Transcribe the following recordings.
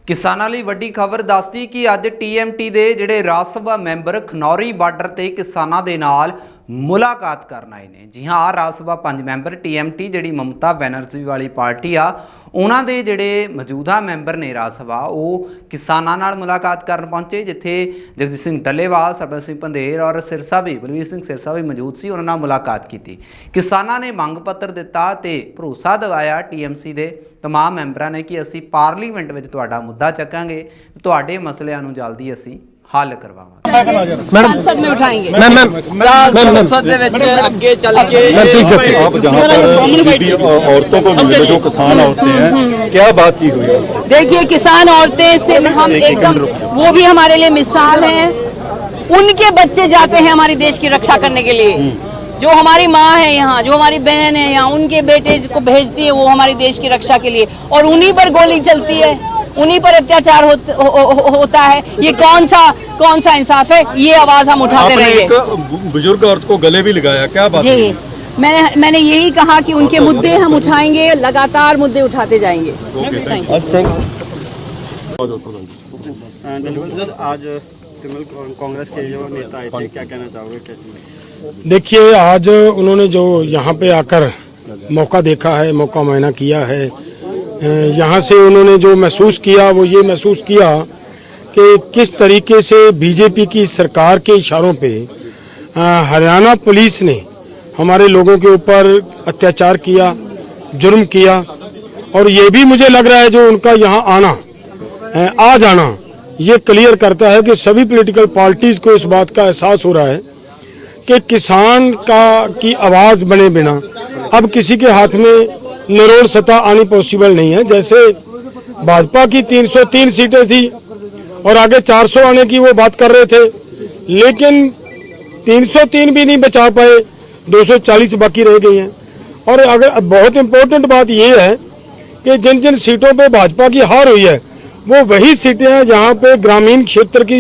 किसानां लई वड्डी खबर दसदी कि अज TMT दे जिहड़े राज सभा मैंबर खनौरी बार्डर ते किसानां दे नाल मुलाकात करन आए ने। जी हाँ, राज सभा 5 मैंबर TMT जिहड़ी ममता बनर्जी वाली पार्टी आ उन्हां दे जिहड़े मौजूदा मैंबर ने राज सभा वो किसानां नाल मुलाकात करन पहुंचे, जिथे जगजीत सिंह डल्लेवाल, सरबत सिंह पंधेर और सिरसा भी बलवीर सिंह सिरसा भी मौजूद सी। उन्हां नाल मुलाकात की। किसानां ने मंग पत्र दिता ते भरोसा दिवाया TMC दे तमाम मैंबरां ने कि असीं पार्लीमेंट विच तुहाडा मुद्दा चकांगे, तुहाडे मसलिआं नूं जल्दी असीं हल करवावांगे। संसद में उठाएंगे। संसद आगे चल के आप जहाँ पर औरतों को मिले, जो किसान औरतें हैं, क्या बात की हुई है? देखिए, किसान औरतें से हम एकदम, वो भी हमारे लिए मिसाल हैं। उनके बच्चे जाते हैं हमारे देश की रक्षा करने के लिए। जो हमारी माँ है यहाँ, जो हमारी बहन है यहाँ, उनके बेटे को भेजती है वो हमारे देश की रक्षा के लिए, और उन्हीं पर गोली चलती है, उन्हीं पर अत्याचार होता है। ये कौन सा इंसाफ है? ये आवाज हम उठाते रहेंगे। एक बुजुर्ग औरत को गले भी लगाया, क्या बात है? मैंने यही कहा कि उनके मुद्दे हम उठाएंगे, लगातार मुद्दे उठाते जाएंगे। आज कांग्रेस के जो नेता आए थे, क्या कहना चाहोगे? देखिए, आज उन्होंने जो यहाँ पे आकर मौका देखा है, मौका मुआयना किया है, यहाँ से उन्होंने जो महसूस किया वो ये महसूस किया कि किस तरीके से बीजेपी की सरकार के इशारों पे हरियाणा पुलिस ने हमारे लोगों के ऊपर अत्याचार किया, जुर्म किया। और ये भी मुझे लग रहा है जो उनका यहाँ आ जाना ये क्लियर करता है कि सभी पॉलिटिकल पार्टीज़ को इस बात का एहसास हो रहा है कि किसान की आवाज़ बने बिना अब किसी के हाथ में निरोड़ सत्ता आनी पॉसिबल नहीं है। जैसे भाजपा की 303 सीटें थी और आगे 400 आने की वो बात कर रहे थे, लेकिन 303 भी नहीं बचा पाए, 240 बाकी रह गई हैं। और अगर बहुत इम्पोर्टेंट बात ये है कि जिन जिन सीटों पे भाजपा की हार हुई है वो वही सीटें हैं जहाँ पे ग्रामीण क्षेत्र की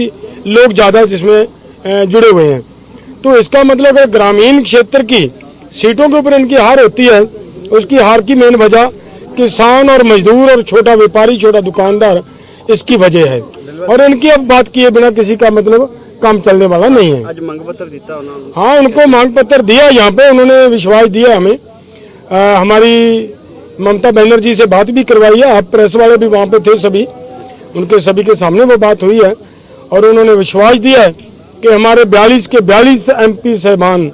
लोग ज़्यादा जिसमें जुड़े हुए हैं। तो इसका मतलब है ग्रामीण क्षेत्र की सीटों के ऊपर इनकी हार होती है, उसकी हार की मेन वजह किसान और मजदूर और छोटा व्यापारी, छोटा दुकानदार इसकी वजह है। और इनकी अब बात किए बिना किसी का मतलब काम चलने वाला नहीं है। आज मांग पत्र दिया उन्होंने। हाँ, उनको मांग पत्र दिया, यहाँ पे उन्होंने विश्वास दिया हमें। हमारी ममता बनर्जी से बात भी करवाई है, आप प्रेस वाले भी वहाँ पे थे, सभी उनके सभी के सामने वो बात हुई है। और उन्होंने विश्वास दिया है कि हमारे 42 के 42 MP साहबान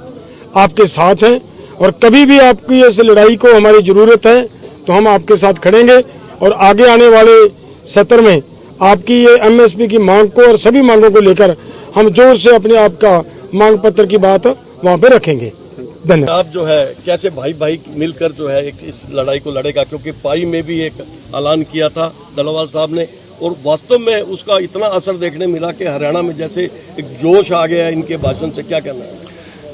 आपके साथ हैं, और कभी भी आपकी इस लड़ाई को हमारी ज़रूरत है तो हम आपके साथ खड़ेंगे। और आगे आने वाले सत्र में आपकी ये MSP की मांग को और सभी मांगों को लेकर हम जोर से अपने आप का मांग पत्र की बात वहाँ पे रखेंगे। धन्यवाद। आप जो है कैसे भाई भाई मिलकर जो है इस लड़ाई को लड़ेगा, क्योंकि पाई में भी एक ऐलान किया था डल्लेवाल साहब ने, और वास्तव में उसका इतना असर देखने मिला कि हरियाणा में जैसे एक जोश आ गया है इनके भाषण से। क्या कहना है?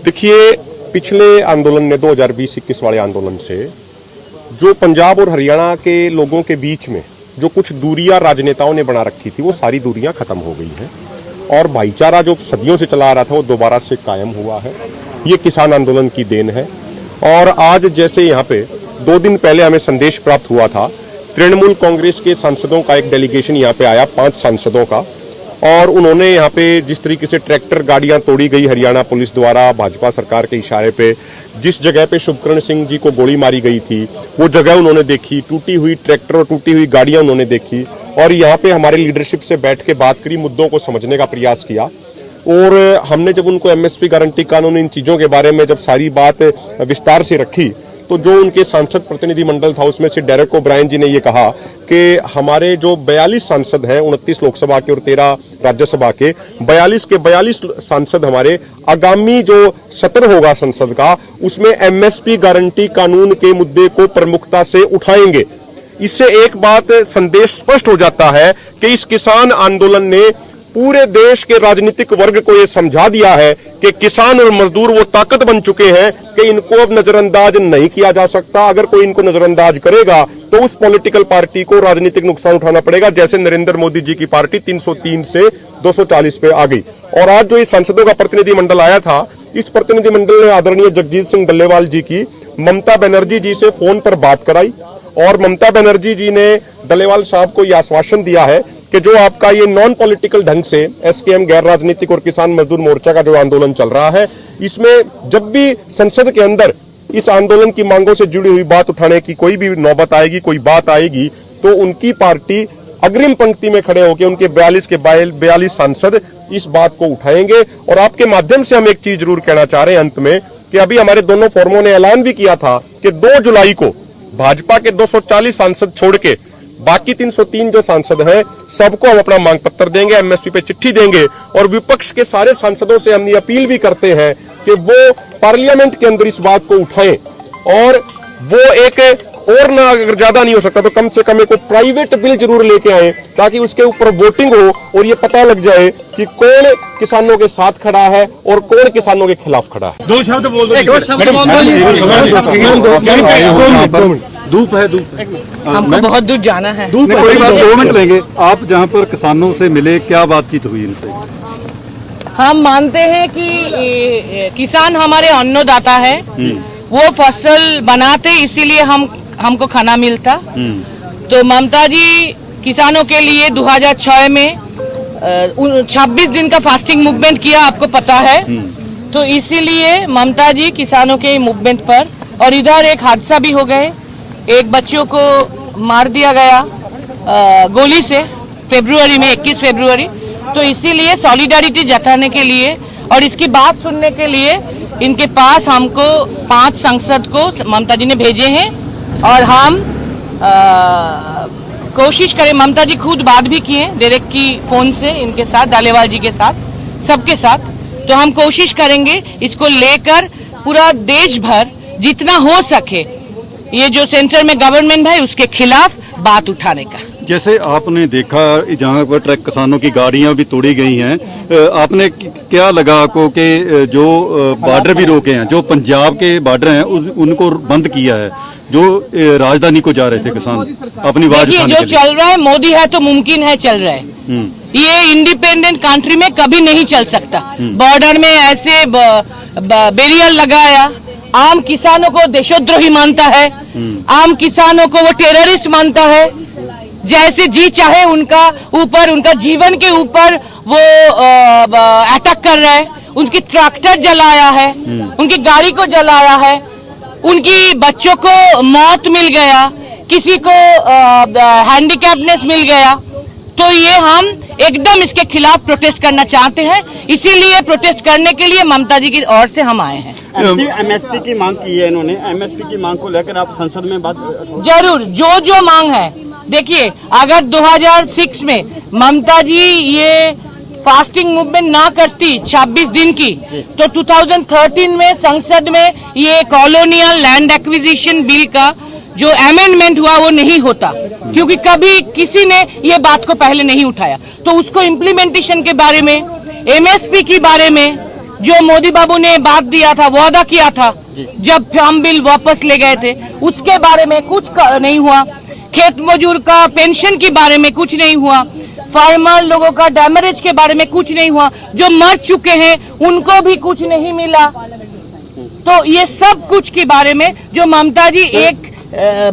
देखिए, पिछले आंदोलन में 2020-21 वाले आंदोलन से जो पंजाब और हरियाणा के लोगों के बीच में जो कुछ दूरियां राजनेताओं ने बना रखी थी वो सारी दूरियां खत्म हो गई हैं, और भाईचारा जो सदियों से चला आ रहा था वो दोबारा से कायम हुआ है। ये किसान आंदोलन की देन है। और आज जैसे यहाँ पे 2 दिन पहले हमें संदेश प्राप्त हुआ था, तृणमूल कांग्रेस के सांसदों का एक डेलीगेशन यहाँ पे आया, 5 सांसदों का, और उन्होंने यहाँ पे जिस तरीके से ट्रैक्टर गाड़ियाँ तोड़ी गई हरियाणा पुलिस द्वारा भाजपा सरकार के इशारे पे, जिस जगह पे शुभकरण सिंह जी को गोली मारी गई थी वो जगह उन्होंने देखी, टूटी हुई ट्रैक्टर और टूटी हुई गाड़ियाँ उन्होंने देखी, और यहाँ पे हमारे लीडरशिप से बैठ के बात करी, मुद्दों को समझने का प्रयास किया। और हमने जब उनको MSP गारंटी कानून, इन चीज़ों के बारे में जब सारी बात विस्तार से रखी, तो जो उनके सांसद प्रतिनिधिमंडल था उसमें से डेरेक ओब्रायन जी ने ये कहा कि हमारे जो 42 सांसद हैं, 29 लोकसभा के और 13 राज्यसभा के, 42 के 42 सांसद हमारे आगामी जो सत्र होगा संसद का, उसमें MSP गारंटी कानून के मुद्दे को प्रमुखता से उठाएंगे। इससे एक बात संदेश स्पष्ट हो जाता है कि इस किसान आंदोलन ने पूरे देश के राजनीतिक वर्ग को यह समझा दिया है कि किसान और मजदूर वो ताकत बन चुके हैं कि इनको अब नजरअंदाज नहीं किया जा सकता। अगर कोई इनको नजरअंदाज करेगा तो उस पॉलिटिकल पार्टी को राजनीतिक नुकसान उठाना पड़ेगा, जैसे नरेंद्र मोदी जी की पार्टी 303 से 240 पे आ गई। और आज जो इस सांसदों का प्रतिनिधिमंडल आया था, इस प्रतिनिधिमंडल ने आदरणीय जगजीत सिंह डल्लेवाल जी की ममता बनर्जी जी से फोन पर बात कराई, और ममता बनर्जी बनर्जी जी ने डलेवाल साहब को यह आश्वासन दिया है कि जो आपका ये नॉन पॉलिटिकल ढंग से एसकेएम गैर राजनीतिक और किसान मजदूर मोर्चा का जो आंदोलन चल रहा है, इसमें जब भी संसद के अंदर इस आंदोलन की मांगों से जुड़ी हुई बात उठाने की कोई भी नौबत आएगी, कोई बात आएगी, तो उनकी पार्टी अग्रिम पंक्ति में खड़े होकर उनके 42 के 42 सांसद इस बात को उठाएंगे। और आपके माध्यम से हम एक चीज जरूर कहना चाह रहे हैं अंत में कि अभी हमारे दोनों फोरमों ने ऐलान भी किया था कि 2 जुलाई को भाजपा के 240 सांसद छोड़ के बाकी 303 जो सांसद हैं सबको हम अपना मांग पत्र देंगे, एमएसपी पे चिट्ठी देंगे। और विपक्ष के सारे सांसदों से हम ये अपील भी करते हैं कि वो पार्लियामेंट के अंदर इस बात को उठाएं और वो एक और ना अगर ज्यादा नहीं हो सकता तो कम से कम एक प्राइवेट बिल जरूर लेके आए ताकि उसके ऊपर वोटिंग हो और ये पता लग जाए कि कौन किसानों के साथ खड़ा है और कौन किसानों के खिलाफ खड़ा है। दो शब्द बोल दो। धूप है, हमको बहुत दूर जाना है। कोई बात 2 मिनट लेंगे। आप जहाँ पर किसानों से मिले, क्या बातचीत हुई इनसे? हम मानते हैं कि किसान हमारे अन्नदाता है, वो फसल बनाते इसीलिए हमको खाना मिलता। तो ममता जी किसानों के लिए 2006 में 26 दिन का फास्टिंग मूवमेंट किया, आपको पता है। तो इसीलिए ममता जी किसानों के मूवमेंट पर, और इधर एक हादसा भी हो गए, एक बच्चों को मार दिया गया गोली से फरवरी में 21 फरवरी। तो इसीलिए सॉलिडारिटी जताने के लिए और इसकी बात सुनने के लिए इनके पास हमको 5 सांसद को ममता जी ने भेजे हैं और हम कोशिश करें। ममता जी खुद बात भी किए डायरेक्ट की फोन से इनके साथ, डालेवाल जी के साथ, सबके साथ। तो हम कोशिश करेंगे इसको लेकर पूरा देश भर जितना हो सके ये जो सेंटर में गवर्नमेंट है उसके खिलाफ बात उठाने का। जैसे आपने देखा जहाँ पर ट्रक किसानों की गाड़ियाँ भी तोड़ी गई हैं, आपने क्या लगा आपको कि जो बॉर्डर भी रोके हैं, जो पंजाब के बॉर्डर हैं उनको बंद किया है, जो राजधानी को जा रहे थे किसान अपनी आवाज उठाने के लिए? जो चल रहा है मोदी है तो मुमकिन है चल रहा है। ये इंडिपेंडेंट कंट्री में कभी नहीं चल सकता। बॉर्डर में ऐसे बैरियर लगाया, आम किसानों को देशद्रोही मानता है, आम किसानों को वो टेररिस्ट मानता है। जैसे जी चाहे उनका ऊपर, उनका जीवन के ऊपर वो अटैक कर रहा है। उनकी ट्रैक्टर जलाया है, उनकी गाड़ी को जलाया है, उनकी बच्चों को मौत मिल गया, किसी को हैंडीकैपनेस मिल गया। तो ये हम एकदम इसके खिलाफ प्रोटेस्ट करना चाहते हैं। इसीलिए प्रोटेस्ट करने के लिए ममता जी की ओर से हम आए हैं। एमएसपी की मांग की है इन्होंने, एमएसपी की मांग को लेकर आप संसद में बात? जरूर, जो मांग है। देखिए, अगर 2006 में ममता जी ये फास्टिंग मूवमेंट ना करती 26 दिन की, तो 2013 में संसद में ये कॉलोनियल लैंड एक्विजिशन बिल का जो अमेंडमेंट हुआ वो नहीं होता, क्योंकि कभी किसी ने ये बात को पहले नहीं उठाया। तो उसको इम्प्लीमेंटेशन के बारे में, एमएसपी के बारे में जो मोदी बाबू ने बात दिया था, वादा किया था जब फार्म बिल वापस ले गए थे, उसके बारे में कुछ नहीं हुआ। खेत मजदूर का पेंशन के बारे में कुछ नहीं हुआ। फार्मर लोगों का डैमेज के बारे में कुछ नहीं हुआ। जो मर चुके हैं उनको भी कुछ नहीं मिला। तो ये सब कुछ के बारे में जो ममता जी एक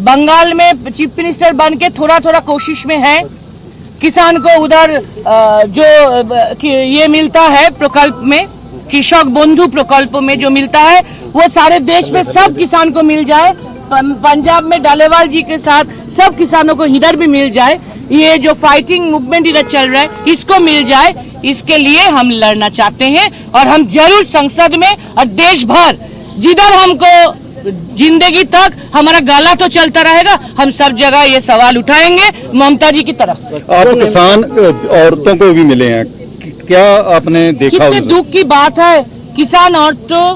बंगाल में चीफ मिनिस्टर बन के थोड़ा थोड़ा कोशिश में है, किसान को उधर जो ये मिलता है प्रकल्प में, कृषक बंधु प्रकल्प में जो मिलता है वो सारे देश में सब किसान को मिल जाए। पंजाब में डालेवाल जी के साथ सब किसानों को इधर भी मिल जाए। ये जो फाइटिंग मूवमेंट इधर चल रहा है इसको मिल जाए, इसके लिए हम लड़ना चाहते हैं। और हम जरूर संसद में और देश भर जिधर हमको जिंदगी तक हमारा गाला तो चलता रहेगा, हम सब जगह ये सवाल उठाएंगे ममता जी की तरफ से। आप किसान औरतों को भी मिले हैं, क्या आपने देखा? कितने दुख की बात है, किसान औरतों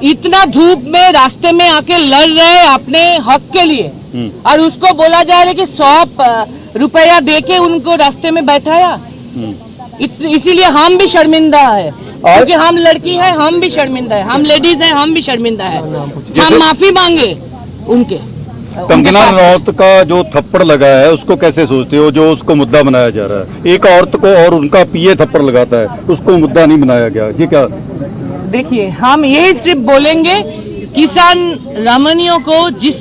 इतना धूप में रास्ते में आके लड़ रहे हैं अपने हक के लिए, और उसको बोला जा रहा है कि 100 रुपया देके उनको रास्ते में बैठाया। इसीलिए हम भी शर्मिंदा है, क्योंकि हम लड़की है, हम भी शर्मिंदा है, हम लेडीज हैं, हम भी शर्मिंदा है। हम माफी मांगे उनके। कंगना रनौत का जो थप्पड़ लगा है उसको कैसे सोचते हो, जो उसको मुद्दा बनाया जा रहा है? एक औरत को और उनका पीए थप्पड़ लगाता है, उसको मुद्दा नहीं बनाया गया, जी क्या? देखिए, हम यही सिर्फ बोलेंगे, किसान रामनियों को जिस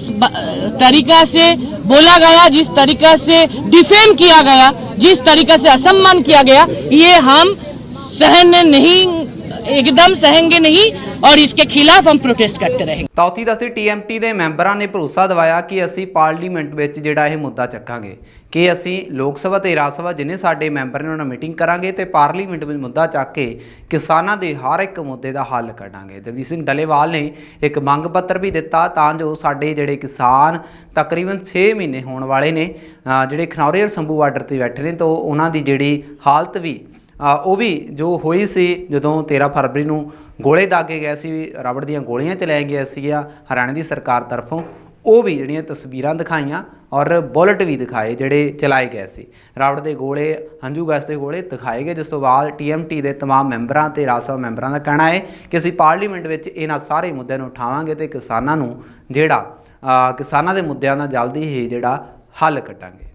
तरीका से बोला गया, जिस तरीका से डिफेम किया गया, जिस तरीका से असम्मान किया गया, ये हम एकदम सहेंगे नहीं और इसके खिलाफ हम प्रोटेस्ट करते रहेंगे। ਤੌਥੀ ਦਸਤੀ TMT ਦੇ ਮੈਂਬਰਾਂ ਨੇ ਭਰੋਸਾ ਦਿਵਾਇਆ ਕਿ ਅਸੀਂ ਪਾਰਲੀਮੈਂਟ ਵਿੱਚ ਜਿਹੜਾ ਇਹ ਮੁੱਦਾ ਚੱਕਾਂਗੇ, ਕਿ ਅਸੀਂ ਲੋਕ ਸਭਾ ਤੇ ਰਾਜ ਸਭਾ ਜਿੰਨੇ ਸਾਡੇ ਮੈਂਬਰ ਨੇ ਉਹਨਾਂ ਨਾਲ ਮੀਟਿੰਗ ਕਰਾਂਗੇ ਤੇ ਪਾਰਲੀਮੈਂਟ ਵਿੱਚ ਮੁੱਦਾ ਚੱਕ ਕੇ ਕਿਸਾਨਾਂ ਦੇ ਹਰ ਇੱਕ ਮੁੱਦੇ ਦਾ ਹੱਲ ਕੱਢਾਂਗੇ। ਜਗਦੀਪ ਸਿੰਘ ਡੱਲੇਵਾਲ ਨੇ ਇੱਕ ਮੰਗ ਪੱਤਰ ਵੀ ਦਿੱਤਾ ਤਾਂ ਜੋ ਸਾਡੇ ਜਿਹੜੇ ਕਿਸਾਨ ਤਕਰੀਬਨ 6 ਮਹੀਨੇ ਹੋਣ ਵਾਲੇ ਨੇ ਜਿਹੜੇ ਖਨੌਰੀ ਔਰ ਸੰਭੂ ਬਾਰਡਰ ਤੇ ਬੈਠੇ ਨੇ, ਤਾਂ ਉਹਨਾਂ ਦੀ ਜਿਹੜੀ ਹਾਲਤ ਵੀ ਉਹ ਵੀ ਜੋ ਹੋਈ ਸੀ ਜਦੋਂ 13 ਫਰਵਰੀ ਨੂੰ ਗੋਲੇ ਦਾਗੇ ਗਏ ਸੀ, ਰਬੜ ਦੀਆਂ ਗੋਲੀਆਂ ਚਲਾਈਆਂ ਗਈਆਂ ਸੀਗੀਆਂ ਹਰਿਆਣਾ ਦੀ ਸਰਕਾਰ ਤਰਫੋਂ, ਉਹ ਵੀ ਜਿਹੜੀਆਂ ਤਸਵੀਰਾਂ ਦਿਖਾਈਆਂ ਔਰ ਬੁਲਟ ਵੀ ਦਿਖਾਏ ਜਿਹੜੇ ਚਲਾਏ ਗਏ ਸੀ। ਰਬੜ ਦੇ ਗੋਲੇ, ਹੰਝੂ ਗੈਸ ਦੇ ਗੋਲੇ ਦਿਖਾਏ ਗਏ, ਜਿਸ ਤੋਂ ਬਾਅਦ TMT ਦੇ ਤਮਾਮ ਮੈਂਬਰਾਂ ਤੇ ਰਾਜ ਸਭਾ ਮੈਂਬਰਾਂ ਦਾ ਕਹਿਣਾ ਹੈ ਕਿ ਅਸੀਂ ਪਾਰਲੀਮੈਂਟ ਵਿੱਚ ਇਹਨਾਂ ਸਾਰੇ ਮੁੱਦਿਆਂ ਨੂੰ ਉਠਾਵਾਂਗੇ ਤੇ ਕਿਸਾਨਾਂ ਨੂੰ ਜਿਹੜਾ ਕਿਸਾਨਾਂ ਦੇ ਮੁੱਦਿਆਂ ਦਾ ਜਲਦੀ ਹੀ ਜਿਹੜਾ ਹੱਲ ਕੱਢਾਂਗੇ।